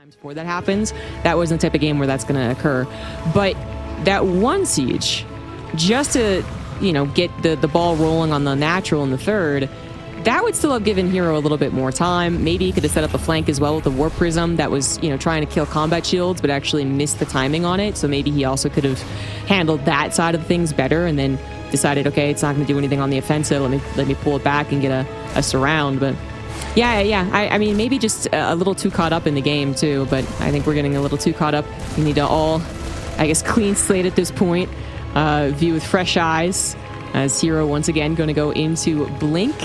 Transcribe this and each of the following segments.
times before that happens. That wasn't the type of game where that's going to occur. But that one siege, just to, you know, get the ball rolling on the natural in the third, that would still have given herO a little bit more time. Maybe he could have set up a flank as well with the Warp Prism that was, you know, trying to kill combat shields, but actually missed the timing on it. So maybe he also could have handled that side of things better and then decided, okay, it's not going to do anything on the offensive. Let me pull it back and get a surround. But yeah. I mean, maybe just a little too caught up in the game too. But I think we're getting a little too caught up. We need to all, I guess, clean slate at this point. View with fresh eyes. As herO once again going to go into Blink,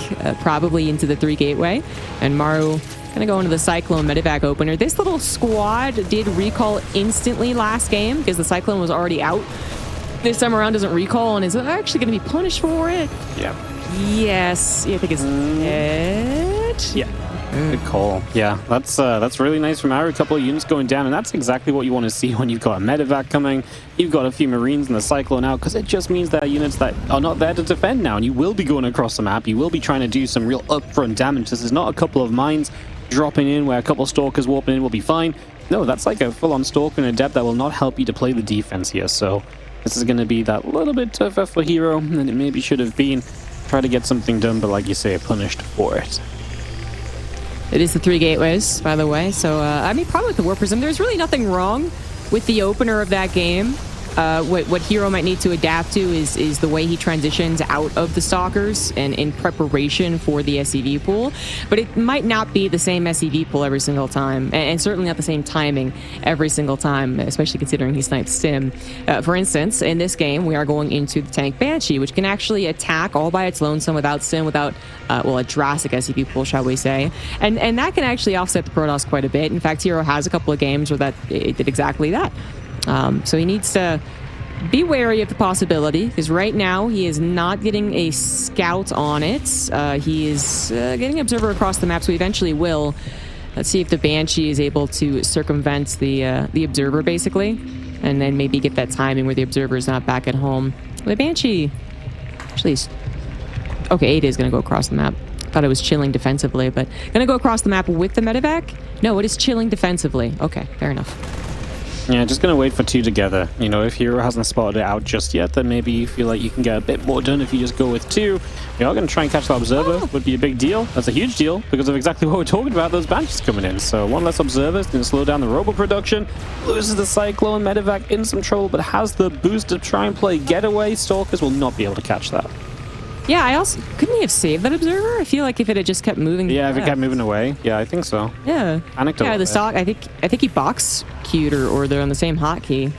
probably into the 3 gateway. And Maru going to go into the Cyclone Medevac opener. This little squad did recall instantly last game because the Cyclone was already out. This time around doesn't recall and is actually going to be punished for it. Yeah. Yes. I think it's dead. Yeah. Good call. Yeah, that's really nice from Maru. A couple of units going down, and that's exactly what you want to see when you've got a medevac coming. You've got a few Marines and the Cyclone out, because it just means that units that are not there to defend now, and you will be going across the map. You will be trying to do some real upfront damage. This is not a couple of mines dropping in where a couple of Stalkers warping in will be fine. No, that's like a full-on Stalker and Adept that will not help you to play the defense here. So this is going to be that little bit tougher for herO than it maybe should have been. Try to get something done, but like you say, punished for it. It is the 3 gateways, by the way. So, I mean, probably with the Warp Prism, there's really nothing wrong with the opener of that game. What herO might need to adapt to is the way he transitions out of the Stalkers and in preparation for the SCV pool. But it might not be the same SCV pool every single time, and certainly not the same timing every single time, especially considering he snipes Sim. For instance, in this game, we are going into the tank Banshee, which can actually attack all by its lonesome without Sim, without, well, a drastic SCV pool, shall we say. And that can actually offset the Protoss quite a bit. In fact, herO has a couple of games where it did exactly that. So he needs to be wary of the possibility, because right now he is not getting a scout on it. He is getting observer across the map, so he eventually will. Let's see if the Banshee is able to circumvent the observer, basically, and then maybe get that timing where the observer is not back at home. The Banshee actually is... Okay, it is going to go across the map. Thought it was chilling defensively, but going to go across the map with the medevac? No, it is chilling defensively. Okay, fair enough. Yeah, just going to wait for 2 together. You know, if herO hasn't spotted it out just yet, then maybe you feel like you can get a bit more done if you just go with 2. You are going to try and catch that Observer. Would be a big deal. That's a huge deal because of exactly what we're talking about, those Banshees coming in. So 1 less Observer is going to slow down the Robo production. Loses the Cyclone, medevac in some trouble, but has the boost to try and play Getaway. Stalkers will not be able to catch that. Yeah, I also... Couldn't he have saved that Observer? I feel like if it had just kept moving... Yeah, if it kept moving away. Yeah, I think so. Yeah. Anecdotal. Yeah, the Stalk... I think he box queued or they're on the same hotkey.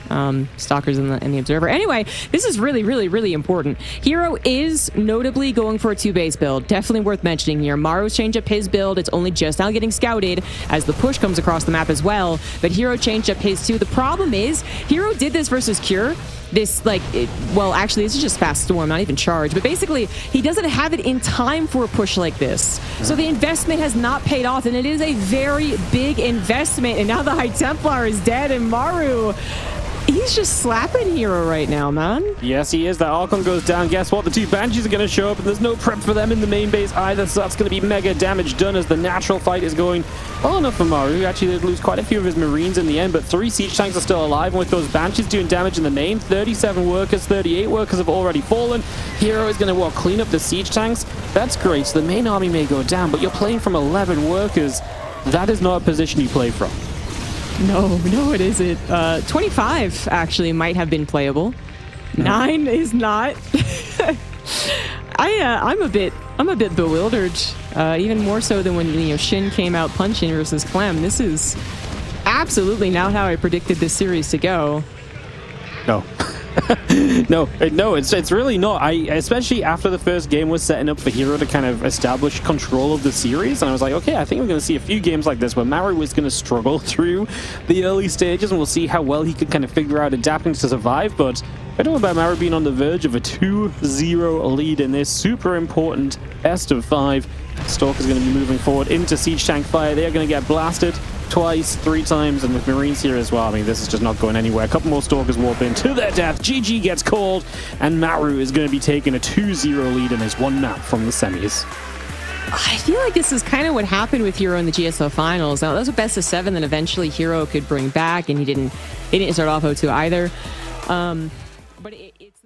Stalkers and the Observer. Anyway, this is really, really, really important. herO is notably going for a 2-base build. Definitely worth mentioning here. Maru's changed up his build. It's only just now getting scouted as the push comes across the map as well. But herO changed up his too. The problem is, herO did this versus Cure. This, like, well, actually, this is just Fast Storm, not even Charge. But basically, he doesn't have it in time for a push like this. So the investment has not paid off, and it is a very big investment. And now the High Templar is dead, and Maru... He's just slapping herO right now, man. Yes, he is. That Archon goes down. Guess what? The 2 Banshees are going to show up, and there's no prep for them in the main base either, so that's going to be mega damage done as the natural fight is going well enough for Maru. Actually, did lose quite a few of his Marines in the end, but 3 siege tanks are still alive, and with those Banshees doing damage in the main, 37 workers, 38 workers have already fallen. herO is going to, clean up the siege tanks. That's great. So the main army may go down, but you're playing from 11 workers. That is not a position you play from. No, it isn't. 25 actually might have been playable. 9 is not. I'm a bit bewildered. Even more so than when Shin came out punching versus Clem. This is absolutely not how I predicted this series to go. No. No, it's really not. Especially after the first game was setting up for herO to kind of establish control of the series, and I was like, okay, I think we're going to see a few games like this where Maru is going to struggle through the early stages, and we'll see how well he can kind of figure out adapting to survive. But I don't know about Maru being on the verge of a 2-0 lead in this super important best of 5. Stalk is going to be moving forward into siege tank fire. They are going to get blasted twice, 3 times, and with Marines here as well. I mean, this is just not going anywhere. A couple more Stalkers warp in to their death. GG gets called, and Maru is going to be taking a 2-0 lead in his 1 map from the semis. I feel like this is kind of what happened with herO in the GSL finals. Now, that was a best of 7 that eventually herO could bring back, and he didn't start off 0-2 either. But it's